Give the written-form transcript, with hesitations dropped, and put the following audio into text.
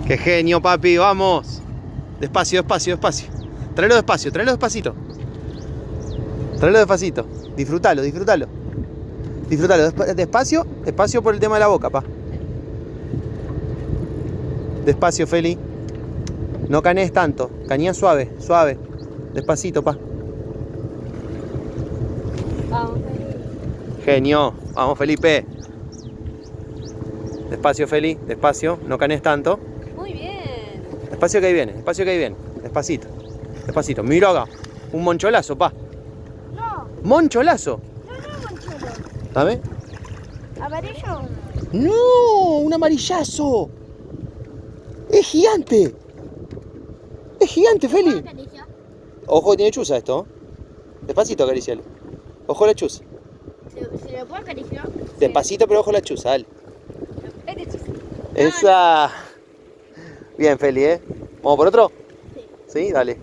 ¡Qué genio, papi! ¡Vamos! Despacio, despacio, despacio. Tráelo despacio, tráelo despacito. Tráelo despacito. Disfrútalo, disfrútalo. Disfrútalo. Despacio, despacio por el tema de la boca, pa. Despacio, Feli. No canees tanto. Cañea suave, suave. Despacito, pa. Vamos, Felipe. Genio. Vamos, Felipe. Despacio, Feli. Despacio. No canees tanto. Muy bien. Despacio que ahí viene. Despacio que ahí viene. Despacito. Despacito. Mira acá. Un moncholazo, pa. No, Moncholazo. no, monchuelo. ¿Sabes? ¿Amarillo? ¡No! ¡Un amarillazo! ¡Es gigante! ¡Es gigante, Feli! Ojo que tiene chuza esto. Despacito acaricialo. Ojo la chuza. ¿Se lo puedo acariciar? Despacito, pero ojo la chuza, dale. Es de chiste. Esa. Bien, Feli, ¿eh? ¿Vamos por otro? Sí. ¿Sí? Dale.